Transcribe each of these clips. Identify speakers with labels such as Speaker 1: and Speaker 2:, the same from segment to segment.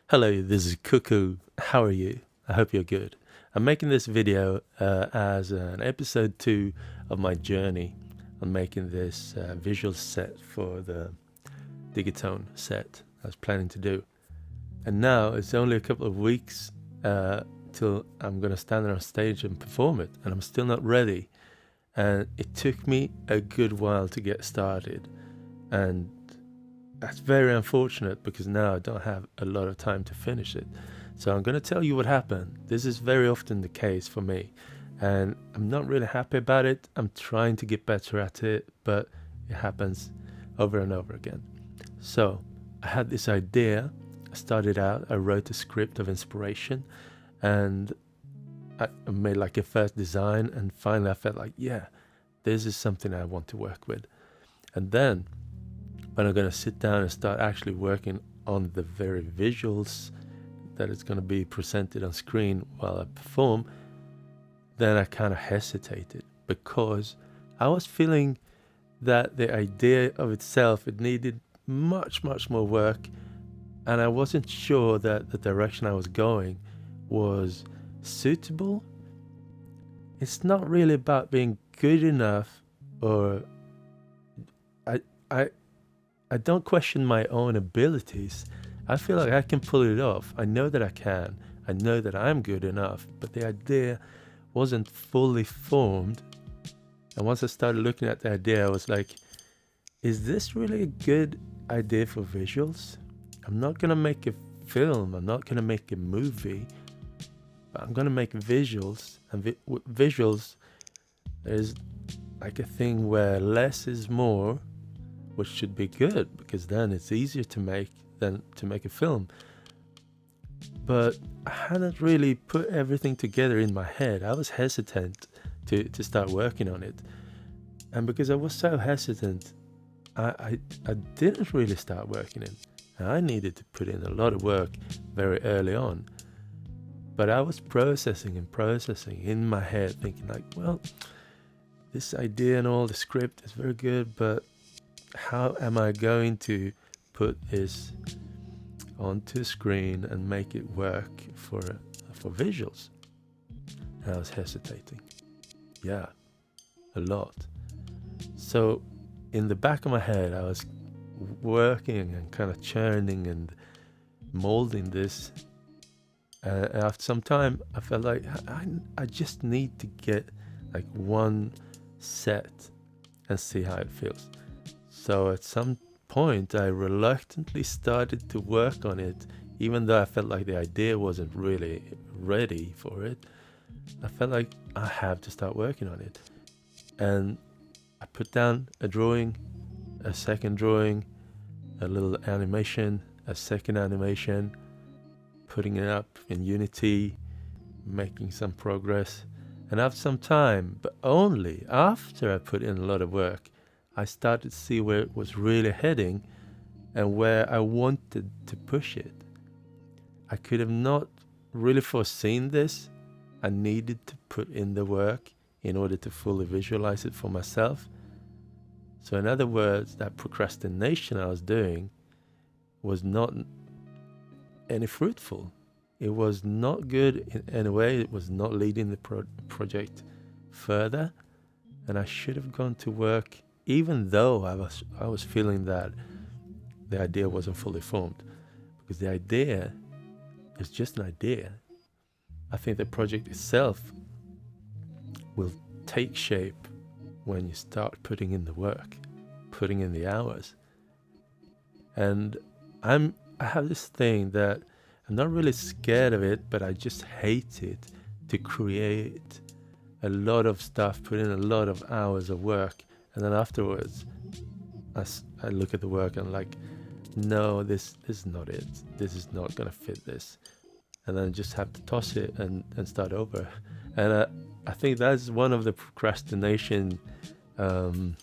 Speaker 1: Hello, this is Cuckoo. How are you? I hope you're good. I'm making this video as an episode 2 of my journey on making this visual set for the Digatone set I was planning to do. And now it's only a couple of weeks till I'm going to stand there on stage and perform it, and I'm still not ready. And it took me a good while to get started. And that's very unfortunate because now I don't have a lot of time to finish it. So I'm going to tell you what happened. This is very often the case for me, and I'm not really happy about it. I'm trying to get better at it, but it happens over and over again. So I had this idea. I started out, I wrote a script of inspiration, and I made like a first design, and finally I felt like, yeah, this is something I want to work with. And then when I'm going to sit down and start actually working on the very visuals that is going to be presented on screen while I perform, then I kind of hesitated because I was feeling that the idea of itself, it needed much more work, and I wasn't sure that the direction I was going was suitable. It's not really about being good enough, or I don't question my own abilities. I feel like I can pull it off. I know that I can. I know that I'm good enough, but the idea wasn't fully formed. And once I started looking at the idea, I was like, is this really a good idea for visuals? I'm not going to make a film. I'm not going to make a movie. But I'm going to make visuals. And visuals is like a thing where less is more, which should be good because then it's easier to make than to make a film. But I hadn't really put everything together in my head. I was hesitant to start working on it. And because I was so hesitant, I didn't really start working it. And I needed to put in a lot of work very early on. But I was processing in my head, thinking like, well, this idea and all, the script is very good, but how am I going to put this onto screen and make it work for visuals? And I was hesitating. Yeah, a lot. So in the back of my head, I was working and kind of churning and molding this. After some time, I felt like I just need to get like one set and see how it feels. So at some point, I reluctantly started to work on it, even though I felt like the idea wasn't really ready for it. I felt like I have to start working on it. And I put down a drawing, a second drawing, a little animation, a second animation, putting it up in Unity, making some progress. And after some time, but only after I put in a lot of work, I started to see where it was really heading and where I wanted to push it. I could have not really foreseen this. I needed to put in the work in order to fully visualize it for myself. So in other words, that procrastination I was doing was not any fruitful. It was not good in any way. It was not leading the project further. And I should have gone to work even though I was feeling that the idea wasn't fully formed, because the idea is just an idea. I think the project itself will take shape when you start putting in the work, putting in the hours. And I have this thing that I'm not really scared of it, but I just hate it, to create a lot of stuff, put in a lot of hours of work. And then afterwards, I look at the work and I'm like, no, this is not it. This is not going to fit this. And then I just have to toss it and start over. And I think that's one of the procrastination, one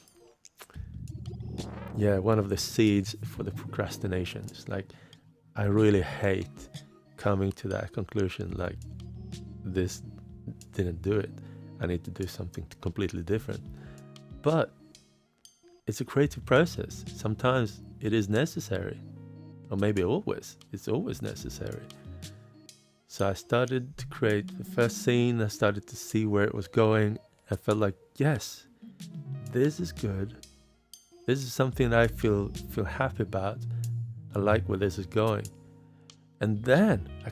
Speaker 1: of the seeds for the procrastination. It's like, I really hate coming to that conclusion, like, this didn't do it. I need to do something completely different. But it's a creative process. Sometimes it is necessary. or maybe always. It's always necessary. So I started to create the first scene. I started to see where it was going. I felt like, yes, this is good. This is something that I feel happy about. I like where this is going. And then I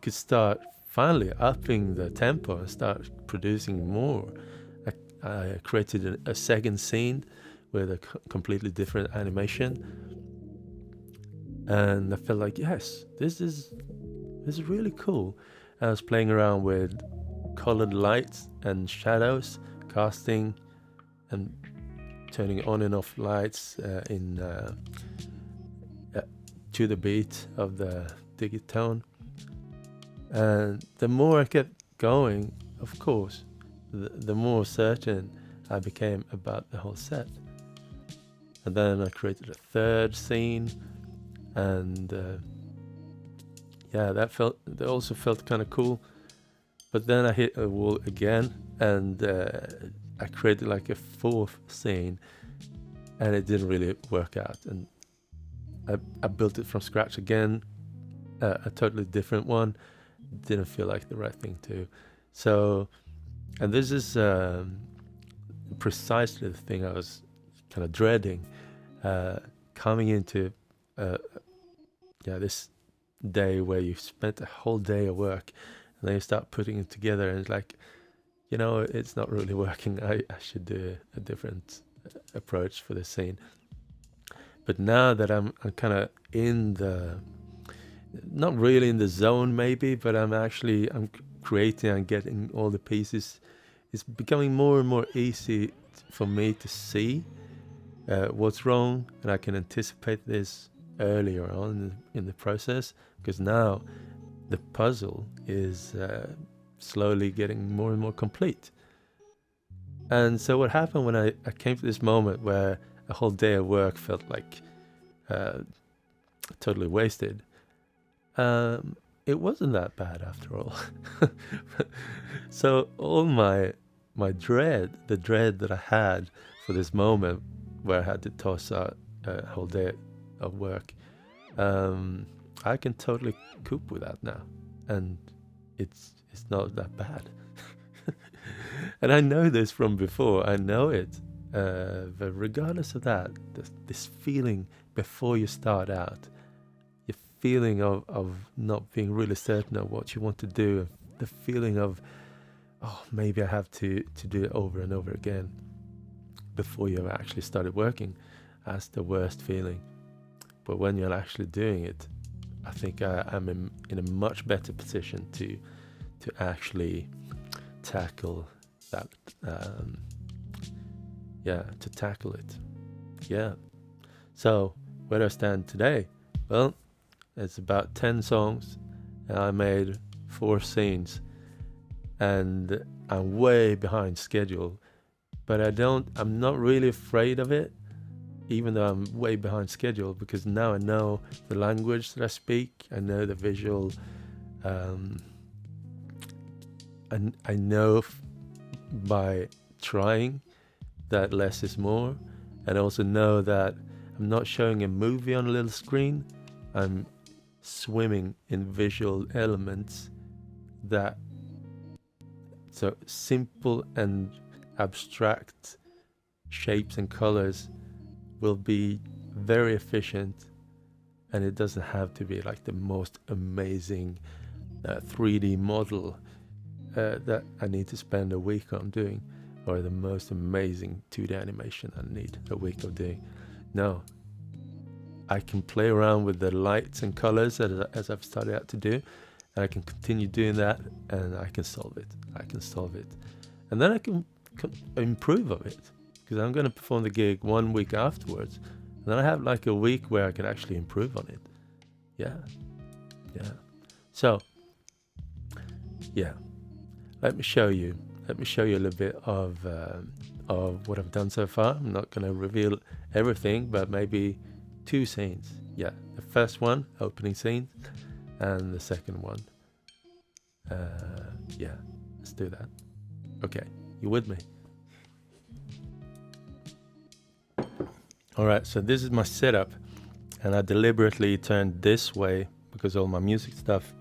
Speaker 1: could start finally upping the tempo and start producing more. I created a second scene with a completely different animation. And I felt like, yes, this is really cool. I was playing around with colored lights and shadows, casting and turning on and off lights to the beat of the digitone. And the more I kept going, of course, the more certain I became about the whole set. And then I created a third scene, and that also felt kind of cool. But then I hit a wall again, and I created like a fourth scene, and it didn't really work out. And I built it from scratch again, a totally different one. Didn't feel like the right thing to. So, and this is precisely the thing I was kind of dreading, coming into this day where you've spent a whole day of work, and then you start putting it together, and it's like, it's not really working. I should do a different approach for this scene. But now that I'm kind of in not really in the zone maybe, but I'm creating and getting all the pieces. It's becoming more and more easy for me to see what's wrong, and I can anticipate this earlier on in the process, because now the puzzle is slowly getting more and more complete. And so what happened when I came to this moment where a whole day of work felt like totally wasted, it wasn't that bad after all. So all my dread, the dread that I had for this moment where I had to toss out a whole day of work, I can totally cope with that now, and it's not that bad. And I know this from before. I know it, but regardless of that, this feeling before you start out, your feeling of not being really certain of what you want to do, the feeling of, oh, maybe I have to do it over and over again before you've actually started working, that's the worst feeling. But when you're actually doing it, I think I'm in a much better position to actually tackle that, to tackle it. Yeah. So where do I stand today? Well, it's about 10 songs, and I made 4 scenes, and I'm way behind schedule, but I'm not really afraid of it, even though I'm way behind schedule, because now I know the language that I speak, I know the visual, and I know by trying that less is more, and I also know that I'm not showing a movie on a little screen. I'm swimming in visual elements that, so simple and abstract shapes and colors will be very efficient, and it doesn't have to be like the most amazing 3D model that I need to spend a week on doing, or the most amazing 2D animation I need a week of doing. No, I can play around with the lights and colors as I've started out to do, and I can continue doing that, and I can solve it. And then I can improve on it, because I'm going to perform the gig 1 week afterwards, and then I have like a week where I can actually improve on it. Yeah. So, yeah. Let me show you a little bit of what I've done so far. I'm not going to reveal everything, but maybe 2 scenes. Yeah, the first one, opening scene, and the second one. Let's do that. Okay, you with me? All right, so this is my setup. And I deliberately turned this way because all my music stuff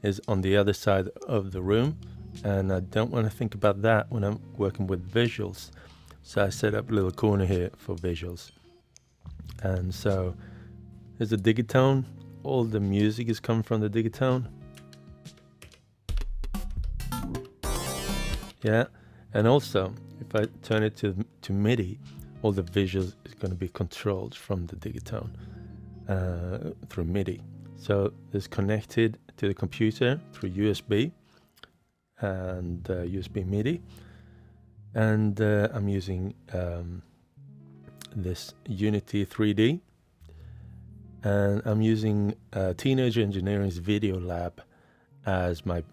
Speaker 1: is on the other side of the room, and I don't want to think about that when I'm working with visuals. So I set up a little corner here for visuals. And so there's a digitone. All the music is coming from the digitone. Yeah, and also if I turn it to MIDI, all the visuals is going to be controlled from the digitone through MIDI. So it's connected to the computer through USB and USB MIDI, and I'm using this Unity 3D, and I'm using Teenage Engineering's Video Lab as my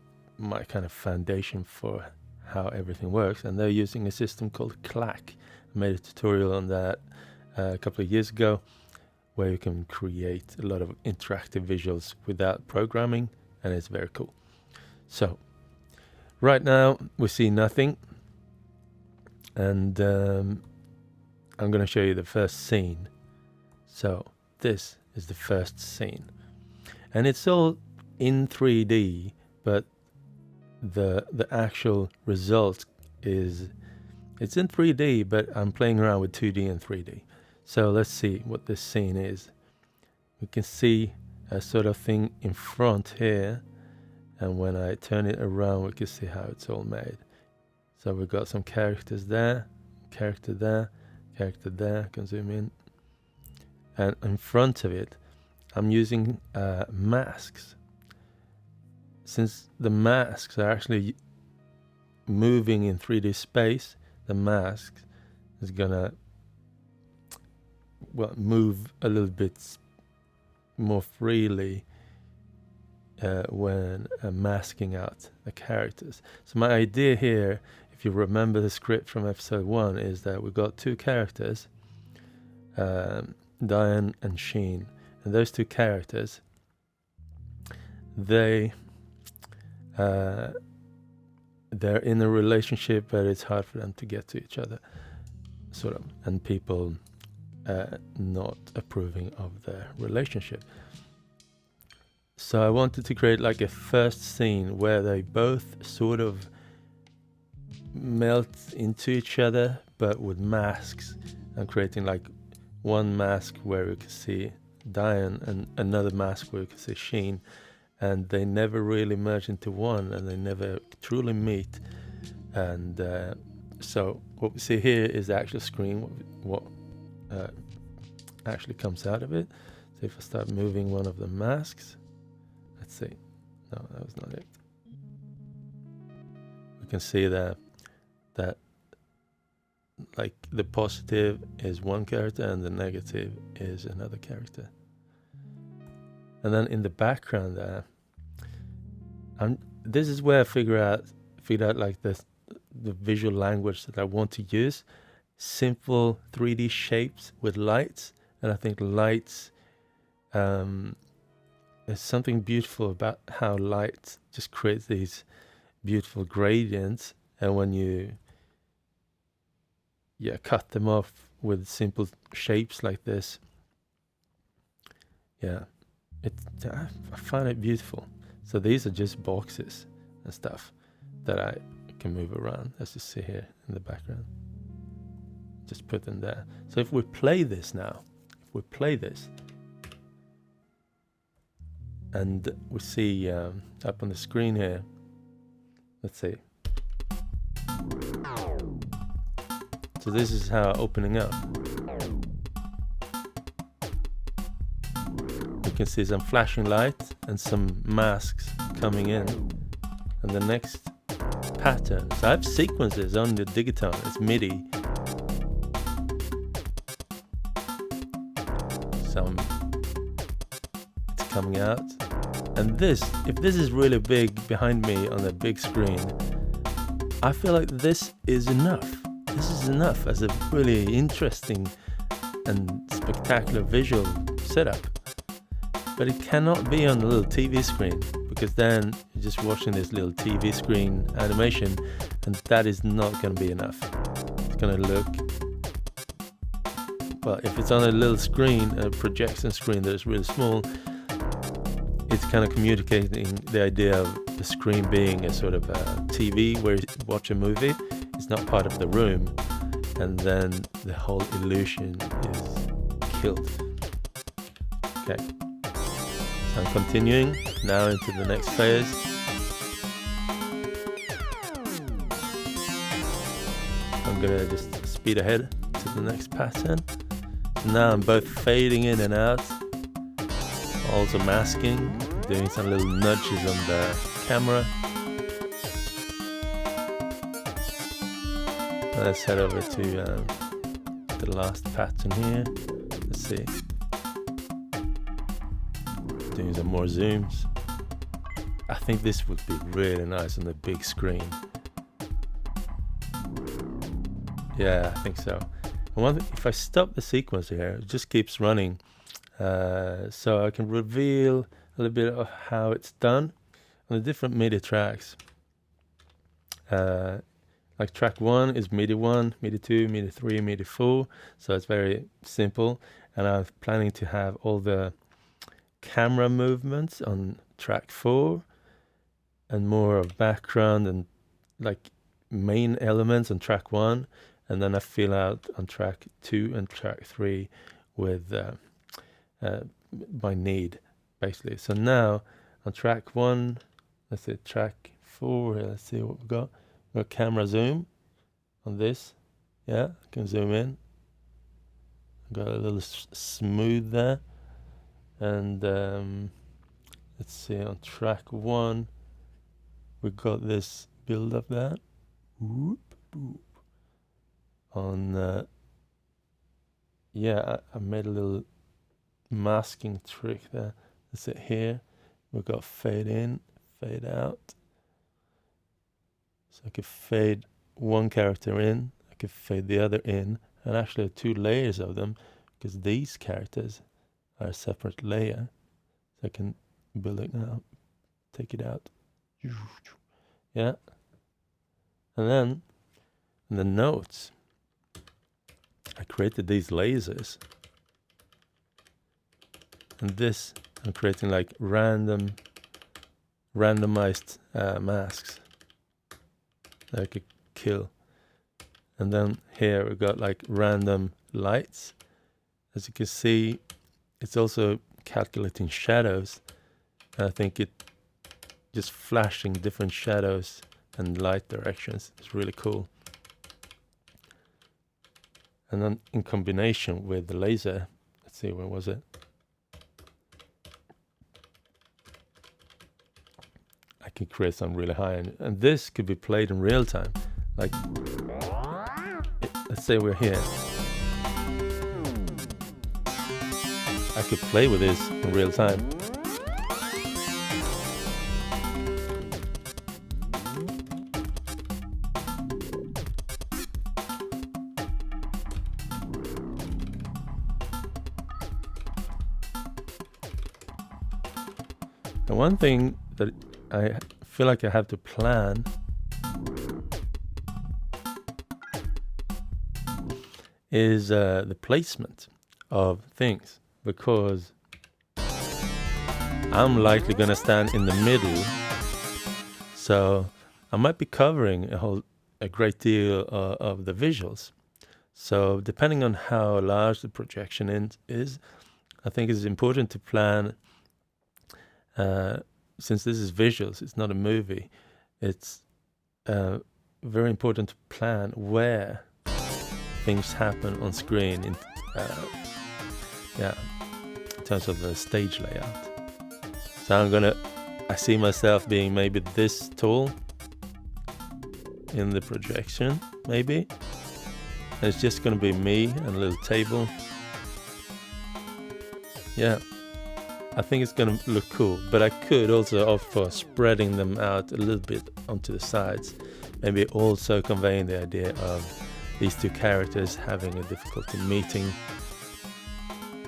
Speaker 1: kind of foundation for how everything works, and they're using a system called Clack. I made a tutorial on that a couple of years ago, where you can create a lot of interactive visuals without programming, and it's very cool. So right now we see nothing, and I'm going to show you the first scene. So this is the first scene, and it's all in 3D, but the actual result is, it's in 3D, but I'm playing around with 2D and 3D. So let's see what this scene is. We can see a sort of thing in front here, and when I turn it around we can see how it's all made. So we've got some characters there, character there, character there. I can zoom in, and in front of it I'm using masks. Since the masks are actually moving in 3D space, the mask is gonna move a little bit more freely when masking out the characters. So my idea here, if you remember the script from episode 1, is that we've got two characters, Diane and Sheen, and those two characters, they're in a relationship, but it's hard for them to get to each other, sort of, and people not approving of their relationship. So I wanted to create like a first scene where they both sort of melt into each other, but with masks. I'm creating like one mask where you can see Diane and another mask where you can see Sheen, and they never really merge into one, and they never truly meet. And so what we see here is the actual screen, what actually comes out of it. So if I start moving one of the masks, let's see, no, that was not it. We can see that like the positive is one character and the negative is another character. And then in the background there, this is where I figured out like the visual language that I want to use. Simple 3D shapes with lights, and I think lights, there's something beautiful about how light just creates these beautiful gradients, and when you cut them off with simple shapes like this, I find it beautiful. So these are just boxes and stuff that I can move around, as you see here in the background. Just put them there. So if we play this now, and we see up on the screen here, let's see. So this is how opening up. You can see some flashing lights and some masks coming in. And the next pattern. So I have sequences on the digitone. It's MIDI. It's coming out. And this, if this is really big behind me on the big screen, I feel like this is enough. This is enough as a really interesting and spectacular visual setup. But it cannot be on a little TV screen, because then you're just watching this little TV screen animation, and that is not going to be enough. It's going to look well, if it's on a little screen, a projection screen that is really small, it's kind of communicating the idea of the screen being a sort of a TV where you watch a movie. It's not part of the room, and then the whole illusion is killed. Okay, so I'm continuing now into the next phase. I'm gonna just speed ahead to the next pattern. So now I'm both fading in and out, also masking, doing some little nudges on the camera. Let's head over to the last pattern here. Let's see. Doing some more zooms. I think this would be really nice on the big screen. Yeah, I think so. And if I stop the sequence here, it just keeps running. So I can reveal a little bit of how it's done on the different MIDI tracks. Like track 1 is MIDI 1, MIDI 2, MIDI 3, MIDI 4. So it's very simple. And I'm planning to have all the camera movements on track 4 and more of background and like main elements on track 1. And then I fill out on track 2 and track 3 with my need, basically. So now on track 1, let's say track 4, let's see what we've got. We've got camera zoom on this. Yeah, I can zoom in. Got a little smooth there. And let's see, on track 1, we got this build up there. Whoop, whoop. On yeah, I made a little masking trick there. That's it here. We've got fade in, fade out. So I could fade one character in, I could fade the other in, and actually 2 layers of them, because these characters are a separate layer. So I can build it now, take it out. Yeah. And then in the notes, I created these lasers. And this, I'm creating like randomized masks that I could kill. And then here we got like random lights. As you can see, it's also calculating shadows. I think it just flashing different shadows and light directions. It's really cool. And then in combination with the laser, let's see, where was it? I can create some really high end, and this could be played in real time. Like, let's say we're here. I could play with this in real time. And one thing that I feel like I have to plan is the placement of things, because I'm likely going to stand in the middle, so I might be covering a great deal of the visuals. So depending on how large the projection is, I think it's important to plan. Since this is visuals, it's not a movie, it's very important to plan where things happen on screen in terms of the stage layout. So I see myself being maybe this tall in the projection, maybe. And it's just gonna be me and a little table. Yeah. I think it's going to look cool, but I could also opt for spreading them out a little bit onto the sides. Maybe also conveying the idea of these 2 characters having a difficulty meeting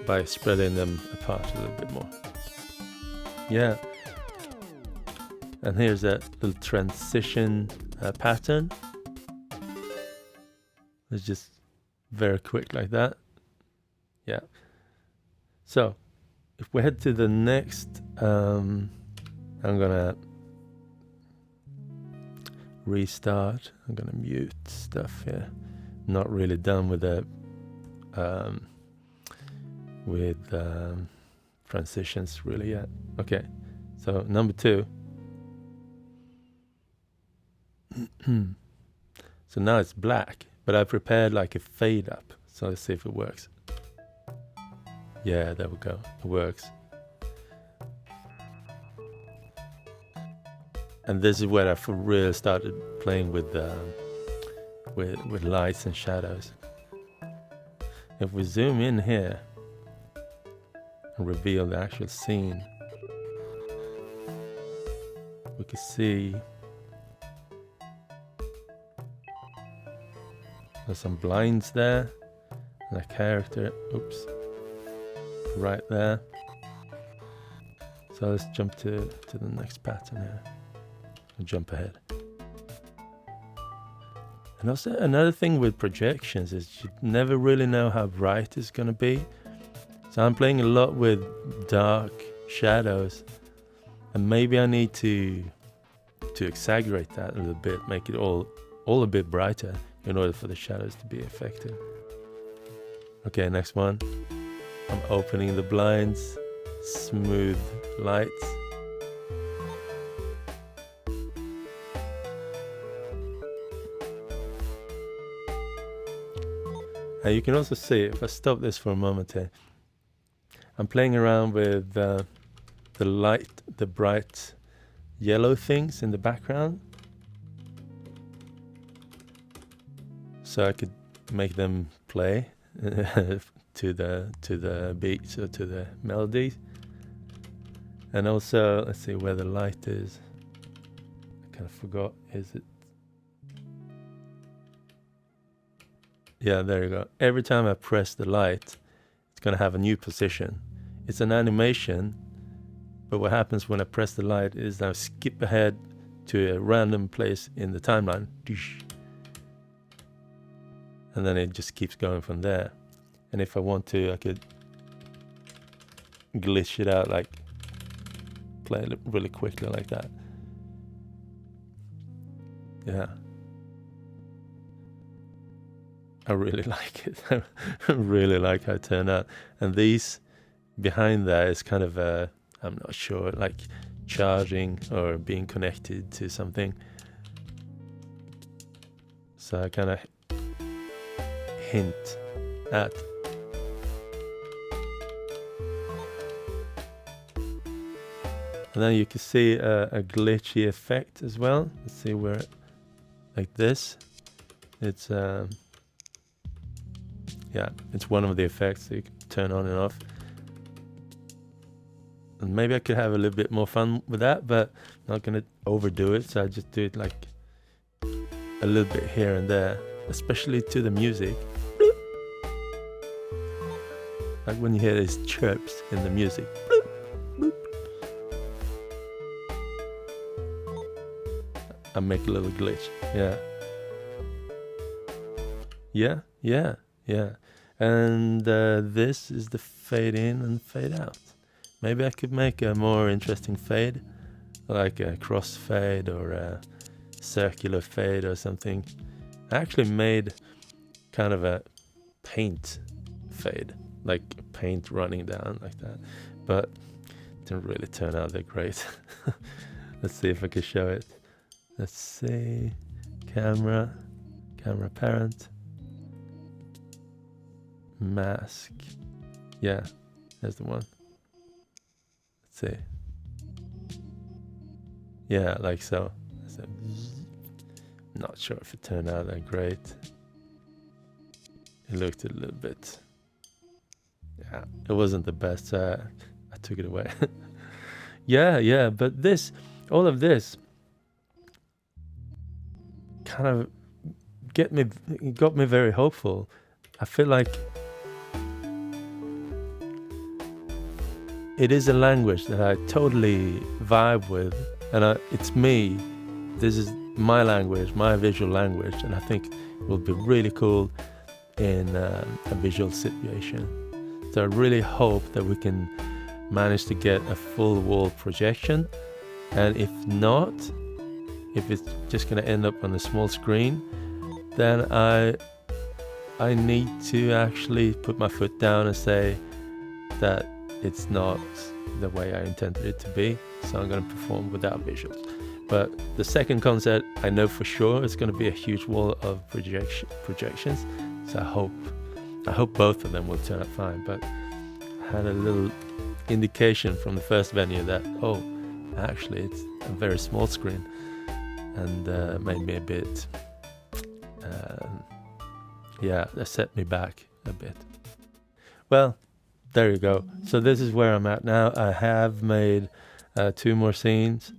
Speaker 1: by spreading them apart a little bit more. Yeah. And here's a little transition pattern. It's just very quick like that. Yeah. So if we head to the next, I'm gonna restart. I'm gonna mute stuff here. Not really done with the transitions really yet. Okay, so number 2. So now it's black, but I prepared like a fade up. So let's see if it works. Yeah, there we go. It works. And this is where I for real started playing with lights and shadows. If we zoom in here and reveal the actual scene, we can see there's some blinds there, and a character, right there. So let's jump to the next pattern here and jump ahead. And also another thing with projections is you never really know how bright it's going to be. So I'm playing a lot with dark shadows, and maybe I need to exaggerate that a little bit, make it all a bit brighter in order for the shadows to be effective. Okay, next one. I'm opening the blinds, smooth lights. And you can also see, if I stop this for a moment here, I'm playing around with the light, the bright yellow things in the background. So I could make them play to the beats or to the melodies. And also, let's see where the light is. I kind of forgot, is it? Yeah, there you go. Every time I press the light, it's going to have a new position. It's an animation, but what happens when I press the light is I skip ahead to a random place in the timeline. And then it just keeps going from there. And if I want to, I could glitch it out, like play it really quickly like that. Yeah. I really like it. I really like how it turned out. And these behind there is kind of I'm not sure, like charging or being connected to something. So I kind of hint at. And then you can see a glitchy effect as well. Let's see where, like this. It's yeah, it's one of the effects that you can turn on and off. And maybe I could have a little bit more fun with that, but I'm not going to overdo it. So I just do it like a little bit here and there, especially to the music. Like when you hear these chirps in the music. I make a little glitch. Yeah. And this is the fade in and fade out. Maybe I could make a more interesting fade, like a cross fade or a circular fade or something. I actually made kind of a paint fade, like paint running down like that, but it didn't really turn out that great. Let's see if I can show it. Let's see, camera parent, mask. Yeah, there's the one. Let's see. Yeah, like so. Not sure if it turned out that great. It looked a little bit, yeah, it wasn't the best, so I took it away. yeah, but all of this kind of got me very hopeful. I feel like it is a language that I totally vibe with, and it's me. This is my language, my visual language, and I think it will be really cool in a visual situation. So I really hope that we can manage to get a full wall projection. And if not, if it's just going to end up on a small screen, then I need to actually put my foot down and say that it's not the way I intended it to be. So I'm going to perform without visuals. But the second concert, I know for sure it's going to be a huge wall of projections. So I hope both of them will turn out fine. But I had a little indication from the first venue that, oh, actually it's a very small screen, and made me a bit, that set me back a bit. Well, there you go. So this is where I'm at now. I have made 2 more scenes.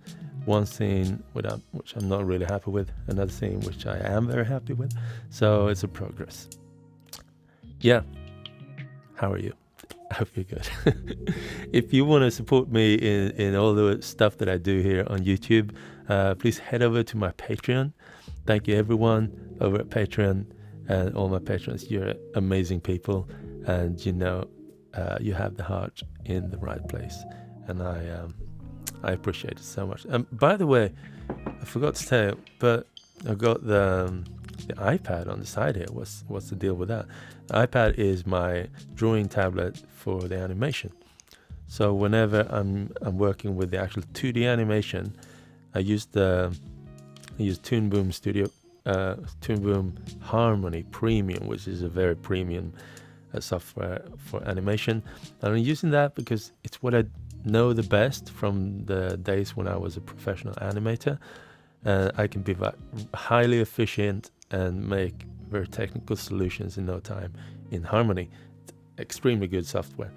Speaker 1: One scene which I'm not really happy with, another scene which I am very happy with. So it's a progress. Yeah. How are you? I hope you're good. If you want to support me in all the stuff that I do here on YouTube, please head over to my Patreon. Thank you everyone over at Patreon and all my patrons. You're amazing people, and you have the heart in the right place, and I appreciate it so much. By the way, I forgot to tell you, but I got the iPad on the side here. What's the deal with that? The iPad is my drawing tablet for the animation. So whenever I'm working with the actual 2D animation, I use Toon Boom Studio, Toon Boom Harmony Premium, which is a very premium software for animation. And I'm using that because it's what I know the best from the days when I was a professional animator. I can be highly efficient and make very technical solutions in no time in Harmony. It's extremely good software,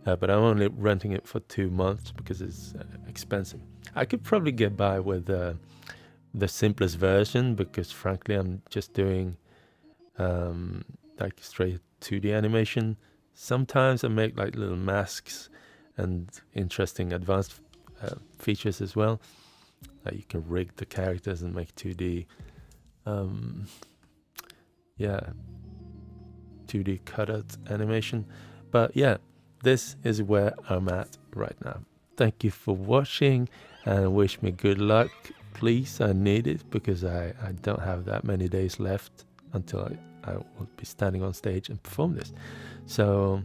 Speaker 1: but I'm only renting it for 2 months because it's expensive. I could probably get by with the simplest version, because frankly I'm just doing like straight 2D animation. Sometimes I make like little masks and interesting advanced features as well. You can rig the characters and make 2D 2D cutout animation. But yeah, this is where I'm at right now. Thank you for watching, and wish me good luck. Please, I need it, because I don't have that many days left until I will be standing on stage and perform this. So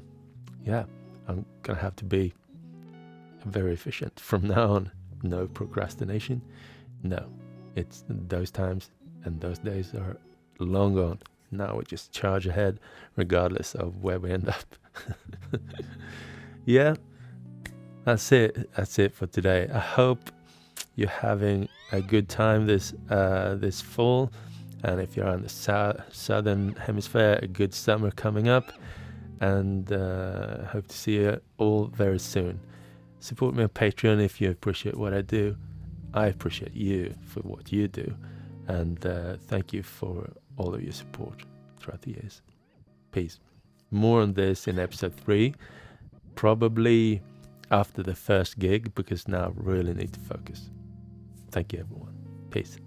Speaker 1: yeah, I'm gonna have to be very efficient from now on. No procrastination. No, it's those times and those days are long gone. Now we just charge ahead regardless of where we end up. Yeah, that's it for today. I hope you're having a good time this fall, and if you're on the southern hemisphere, a good summer coming up, and hope to see you all very soon. Support me on Patreon if you appreciate what I do. I appreciate you for what you do, and thank you for all of your support throughout the years. Peace. More on this in episode 3, probably after the first gig, because now I really need to focus. Thank you everyone. Peace.